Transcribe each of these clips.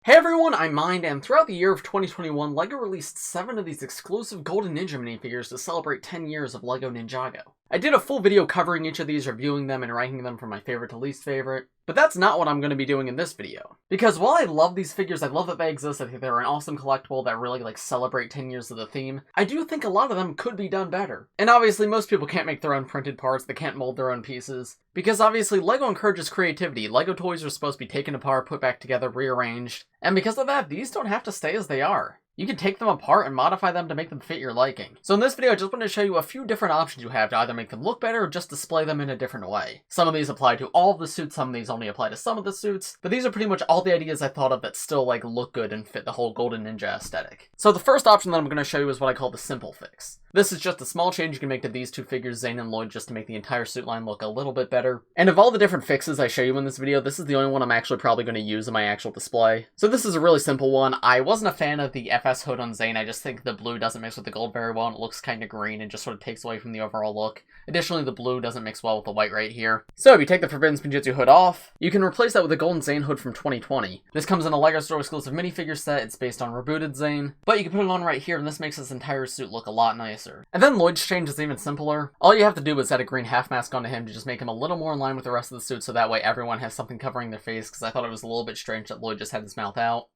Hey everyone, I'm Mind, and throughout the year of 2021, LEGO released 7 of these exclusive Golden Ninja minifigures to celebrate 10 years of LEGO Ninjago. I did a full video covering each of these, reviewing them and ranking them from my favorite to least favorite, but that's not what I'm going to be doing in this video. Because while I love these figures, I love that they exist, I think they're an awesome collectible that really celebrate 10 years of the theme, I do think a lot of them could be done better. And obviously most people can't make their own printed parts, they can't mold their own pieces, because obviously LEGO encourages creativity. LEGO toys are supposed to be taken apart, put back together, rearranged, and because of that, these don't have to stay as they are. You can take them apart and modify them to make them fit your liking. So in this video, I just want to show you a few different options you have to either make them look better or just display them in a different way. Some of these apply to all of the suits, some of these only apply to some of the suits, but these are pretty much all the ideas I thought of that still look good and fit the whole Golden Ninja aesthetic. So the first option that I'm going to show you is what I call the simple fix. This is just a small change you can make to these two figures, Zane and Lloyd, just to make the entire suit line look a little bit better. And of all the different fixes I show you in this video, this is the only one I'm actually probably going to use in my actual display. So this is a really simple one. I wasn't a fan of the FS hood on Zane. I just think the blue doesn't mix with the gold very well, and it looks kind of green and just sort of takes away from the overall look. Additionally, the blue doesn't mix well with the white right here. So if you take the Forbidden Spinjitzu hood off, you can replace that with a golden Zane hood from 2020. This comes in a LEGO Store exclusive minifigure set. It's based on rebooted Zane, but you can put it on right here, and this makes this entire suit look a lot nicer. And then Lloyd's change is even simpler. All you have to do is add a green half mask onto him to just make him a little more in line with the rest of the suit, so that way everyone has something covering their face, because I thought it was a little bit strange that Lloyd just had his mouth out.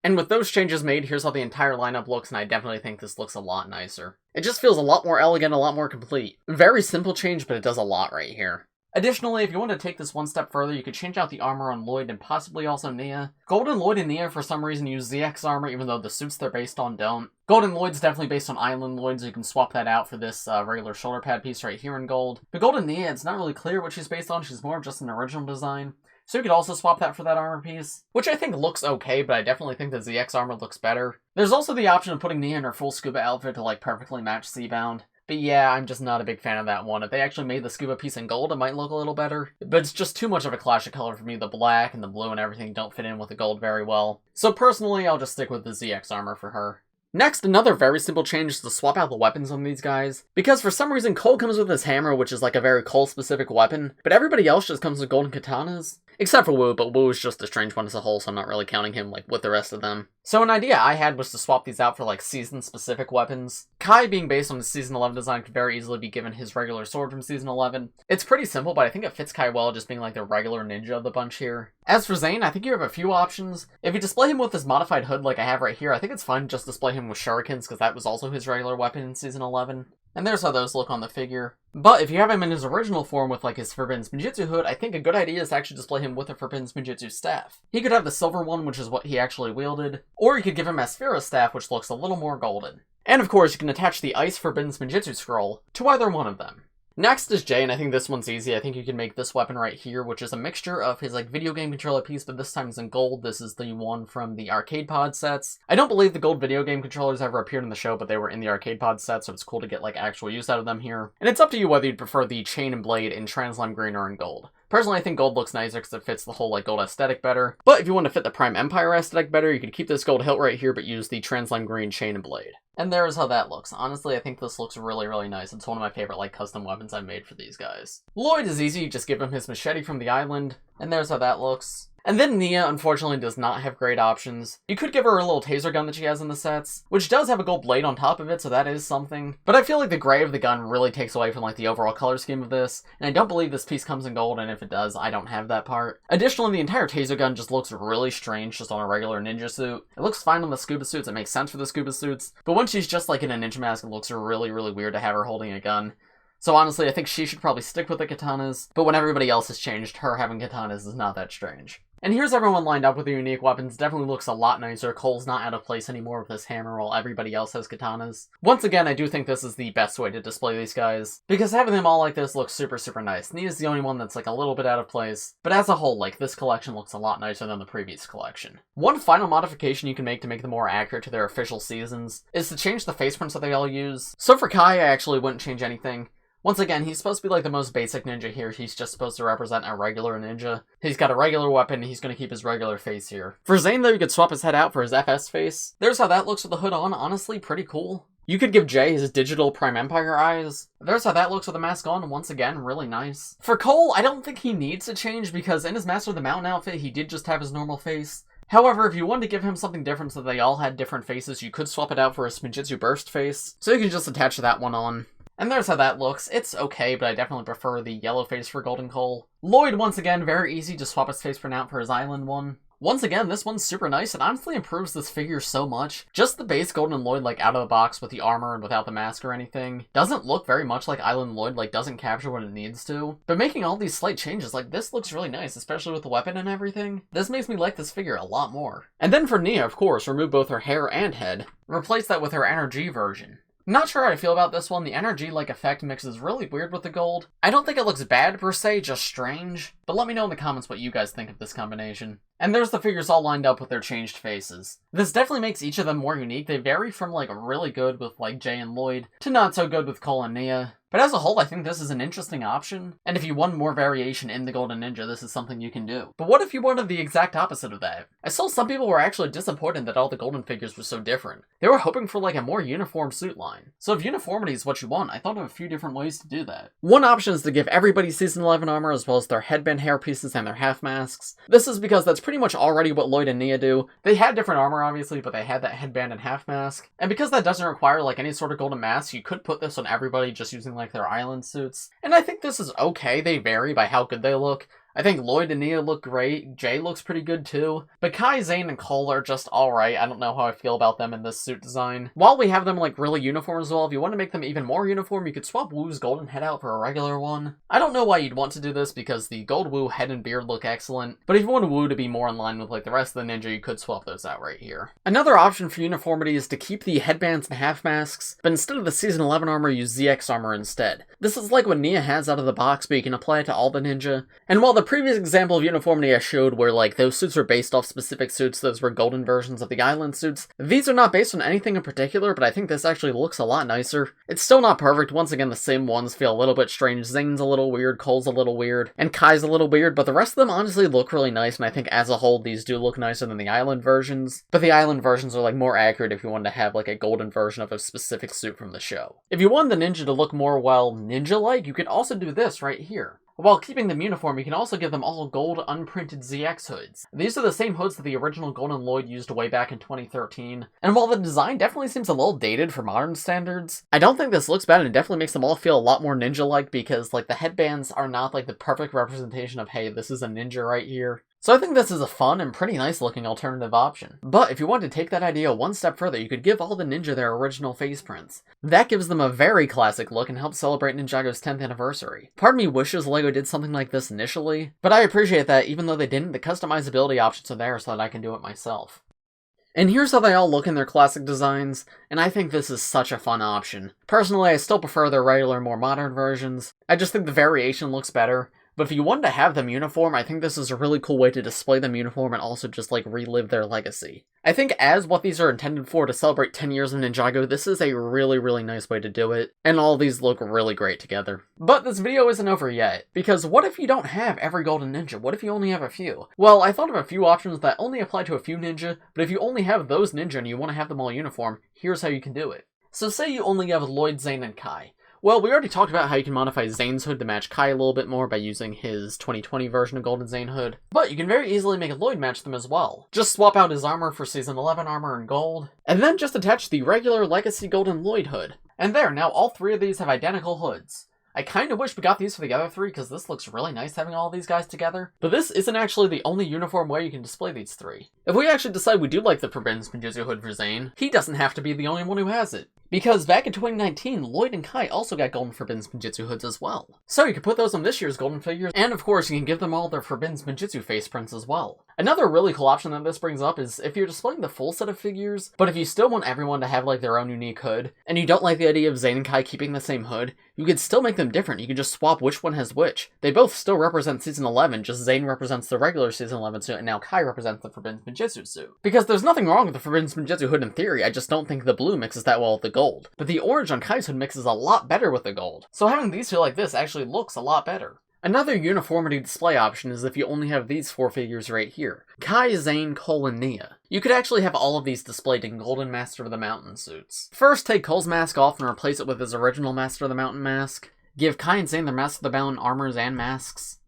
And with those changes made, here's how the entire lineup looks, and I definitely think this looks a lot nicer. It just feels a lot more elegant, a lot more complete. Very simple change, but it does a lot right here. Additionally, if you want to take this one step further, you could change out the armor on Lloyd and possibly also Nia. Golden Lloyd and Nia for some reason use ZX armor, even though the suits they're based on don't. Golden Lloyd's definitely based on Island Lloyd, so you can swap that out for this regular shoulder pad piece right here in gold. But Golden Nia, it's not really clear what she's based on, she's more of just an original design. So you could also swap that for that armor piece, which I think looks okay, but I definitely think the ZX armor looks better. There's also the option of putting Nia in her full scuba outfit to perfectly match Seabound. But yeah, I'm just not a big fan of that one. If they actually made the scuba piece in gold, it might look a little better. But it's just too much of a clash of color for me. The black and the blue and everything don't fit in with the gold very well. So personally, I'll just stick with the ZX armor for her. Next, another very simple change is to swap out the weapons on these guys. Because for some reason, Cole comes with his hammer, which is a very Cole-specific weapon, but everybody else just comes with golden katanas. Except for Wu, but Wu is just a strange one as a whole, so I'm not really counting him with the rest of them. So an idea I had was to swap these out for season-specific weapons. Kai, being based on the Season 11 design, could very easily be given his regular sword from Season 11. It's pretty simple, but I think it fits Kai well, just being the regular ninja of the bunch here. As for Zane, I think you have a few options. If you display him with this modified hood like I have right here, I think it's fine to just display him with shurikens, because that was also his regular weapon in Season 11. And there's how those look on the figure. But if you have him in his original form with his Forbidden Spinjitzu hood, I think a good idea is to actually display him with a Forbidden Spinjitzu staff. He could have the silver one, which is what he actually wielded, or you could give him Asphera's staff, which looks a little more golden. And of course, you can attach the Ice Forbidden Spinjitzu scroll to either one of them. Next is Jay, and I think this one's easy. I think you can make this weapon right here, which is a mixture of his video game controller piece, but this time it's in gold. This is the one from the arcade pod sets. I don't believe the gold video game controllers ever appeared in the show, but they were in the arcade pod set, so it's cool to get actual use out of them here. And it's up to you whether you'd prefer the chain and blade in Translime green or in gold. Personally, I think gold looks nicer because it fits the whole gold aesthetic better. But if you want to fit the Prime Empire aesthetic better, you could keep this gold hilt right here, but use the Translime green chain and blade. And there's how that looks. Honestly, I think this looks really, really nice. It's one of my favorite custom weapons I've made for these guys. Lloyd is easy, you just give him his machete from the island, and there's how that looks. And then Nia, unfortunately, does not have great options. You could give her a little taser gun that she has in the sets, which does have a gold blade on top of it, so that is something. But I feel like the gray of the gun really takes away from the overall color scheme of this, and I don't believe this piece comes in gold, and if it does, I don't have that part. Additionally, the entire taser gun just looks really strange just on a regular ninja suit. It looks fine on the scuba suits, it makes sense for the scuba suits, but when she's just in a ninja mask, it looks really, really weird to have her holding a gun. So honestly, I think she should probably stick with the katanas, but when everybody else has changed, her having katanas is not that strange. And here's everyone lined up with the unique weapons. Definitely looks a lot nicer. Cole's not out of place anymore with this hammer while everybody else has katanas. Once again, I do think this is the best way to display these guys, because having them all like this looks super, super nice. Nia's the only one that's a little bit out of place, but as a whole, this collection looks a lot nicer than the previous collection. One final modification you can make to make them more accurate to their official seasons is to change the face prints that they all use. So for Kai, I actually wouldn't change anything. Once again, he's supposed to be the most basic ninja here. He's just supposed to represent a regular ninja. He's got a regular weapon, he's going to keep his regular face here. For Zane, though, you could swap his head out for his FS face. There's how that looks with the hood on. Honestly, pretty cool. You could give Jay his digital Prime Empire eyes. There's how that looks with the mask on, once again, really nice. For Cole, I don't think he needs to change because in his Master of the Mountain outfit, he did just have his normal face. However, if you wanted to give him something different so they all had different faces, you could swap it out for a Spinjitzu Burst face. So you can just attach that one on. And there's how that looks. It's okay, but I definitely prefer the yellow face for Golden Cole. Lloyd, once again, very easy to swap his face print out for his island one. Once again, this one's super nice and honestly improves this figure so much. Just the base Golden Lloyd, like, out of the box with the armor and without the mask or anything, doesn't look very much like Island Lloyd, like, doesn't capture what it needs to. But making all these slight changes, like, this looks really nice, especially with the weapon and everything. This makes me like this figure a lot more. And then for Nia, of course, remove both her hair and head. Replace that with her NRG version. Not sure how I feel about this one. The NRG-like effect mixes really weird with the gold. I don't think it looks bad per se, just strange. But let me know in the comments what you guys think of this combination. And there's the figures all lined up with their changed faces. This definitely makes each of them more unique. They vary from like really good with like Jay and Lloyd to not so good with Cole and Nia. But as a whole, I think this is an interesting option. And if you want more variation in the Golden Ninja, this is something you can do. But what if you wanted the exact opposite of that? I saw some people were actually disappointed that all the Golden figures were so different. They were hoping for like a more uniform suit line. So if uniformity is what you want, I thought of a few different ways to do that. One option is to give everybody Season 11 armor as well as their headband hair pieces and their half masks. This is because that's pretty much already what Lloyd and Nia do. They had different armor obviously, but they had that headband and half mask. And because that doesn't require like any sort of golden mask, you could put this on everybody just using like their island suits. And I think this is okay. They vary by how good they look. I think Lloyd and Nia look great, Jay looks pretty good too, but Kai, Zane, and Cole are just alright. I don't know how I feel about them in this suit design. While we have them like really uniform as well, if you want to make them even more uniform, you could swap Wu's golden head out for a regular one. I don't know why you'd want to do this because the gold Wu head and beard look excellent, but if you want Wu to be more in line with like the rest of the ninja, you could swap those out right here. Another option for uniformity is to keep the headbands and half masks, but instead of the Season 11 armor, use ZX armor instead. This is like what Nia has out of the box, but you can apply it to all the ninja. And while the previous example of uniformity I showed where like those suits were based off specific suits, those were golden versions of the island suits, these are not based on anything in particular, but I think this actually looks a lot nicer. It's still not perfect. Once again, the same ones feel a little bit strange. Zane's a little weird, Cole's a little weird, and Kai's a little weird, but the rest of them honestly look really nice, and I think as a whole these do look nicer than the island versions. But the island versions are like more accurate if you wanted to have like a golden version of a specific suit from the show. If you want the ninja to look more, well, ninja-like, you could also do this right here. While keeping them uniform, you can also give them all gold unprinted ZX hoods. These are the same hoods that the original Golden Lloyd used way back in 2013. And while the design definitely seems a little dated for modern standards, I don't think this looks bad and it definitely makes them all feel a lot more ninja-like because like the headbands are not like the perfect representation of, hey, this is a ninja right here. So I think this is a fun and pretty nice looking alternative option. But if you want to take that idea one step further, you could give all the ninja their original face prints. That gives them a very classic look and helps celebrate Ninjago's 10th anniversary. Part of me wishes LEGO did something like this initially, but I appreciate that even though they didn't, the customizability options are there so that I can do it myself. And here's how they all look in their classic designs, and I think this is such a fun option. Personally, I still prefer their regular, more modern versions. I just think the variation looks better. But if you wanted to have them uniform, I think this is a really cool way to display them uniform and also just like relive their legacy. I think as what these are intended for to celebrate 10 years of Ninjago, this is a really nice way to do it, and all these look really great together. But this video isn't over yet, because what if you don't have every golden ninja? What if you only have a few? Well, I thought of a few options that only apply to a few ninja, but if you only have those ninja and you want to have them all uniform, here's how you can do it. So say you only have Lloyd, Zane, and Kai. Well, we already talked about how you can modify Zane's hood to match Kai a little bit more by using his 2020 version of Golden Zane hood, but you can very easily make Lloyd match them as well. Just swap out his armor for Season 11 armor in gold, and then just attach the regular Legacy Golden Lloyd hood. And there, now all three of these have identical hoods. I kinda wish we got these for the other three because this looks really nice having all these guys together, but this isn't actually the only uniform way you can display these three. If we actually decide we do like the Forbidden Spinjitzu hood for Zane, he doesn't have to be the only one who has it. Because back in 2019, Lloyd and Kai also got Golden Forbidden Spinjitzu hoods as well. So you can put those on this year's Golden figures, and of course you can give them all their Forbidden Spinjitzu face prints as well. Another really cool option that this brings up is if you're displaying the full set of figures, but if you still want everyone to have like their own unique hood, and you don't like the idea of Zane and Kai keeping the same hood, you could still make them different. You can just swap which one has which. They both still represent Season 11, just Zane represents the regular Season 11 suit, and now Kai represents the Forbidden Spinjitzu suit. Because there's nothing wrong with the Forbidden Spinjitzu hood in theory, I just don't think the blue mixes that well with the gold. But the orange on Kai's hood mixes a lot better with the gold. So having these two like this actually looks a lot better. Another uniformity display option is if you only have these 4 figures right here. Kai, Zane, Cole, and Nia. You could actually have all of these displayed in golden Master of the Mountain suits. First, take Cole's mask off and replace it with his original Master of the Mountain mask. Give Kai and Zane their Master of the Mountain armors and masks.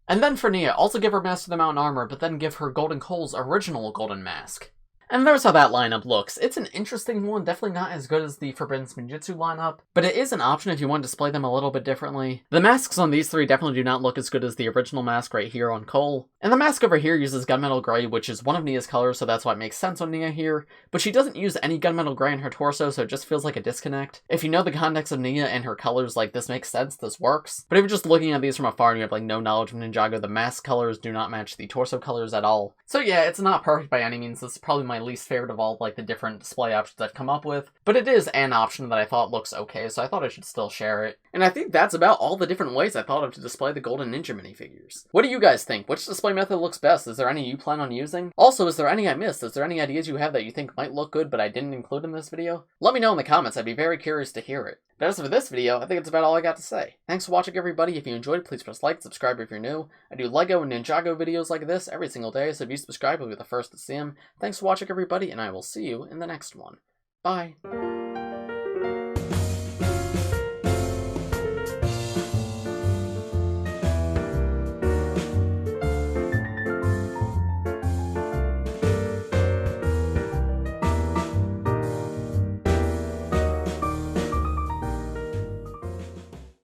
And then for Nia, also give her Master of the Mountain armor, but then give her Golden Cole's original golden mask. And there's how that lineup looks. It's an interesting one, definitely not as good as the Forbidden Spinjitzu lineup, but it is an option if you want to display them a little bit differently. The masks on these 3 definitely do not look as good as the original mask right here on Cole. And the mask over here uses Gunmetal Gray, which is one of Nia's colors, so that's why it makes sense on Nia here, but she doesn't use any Gunmetal Gray in her torso, so it just feels like a disconnect. If you know the context of Nia and her colors, like, this makes sense, this works. But if you're just looking at these from afar and you have, like, no knowledge of Ninjago, the mask colors do not match the torso colors at all. So yeah, it's not perfect by any means. This is probably my least favorite of all like the different display options I've come up with, but it is an option that I thought looks okay, so I thought I should still share it. And I think that's about all the different ways I thought of to display the Golden Ninja minifigures. What do you guys think? Which display method looks best? Is there any you plan on using? Also, is there any I missed? Is there any ideas you have that you think might look good but I didn't include in this video? Let me know in the comments, I'd be very curious to hear it. But as for this video, I think it's about all I got to say. Thanks for watching everybody. If you enjoyed, please press like, subscribe if you're new. I do LEGO and Ninjago videos like this every single day, so if you subscribe, you'll be the first to see them. Thanks for watching everybody, and I will see you in the next one. Bye.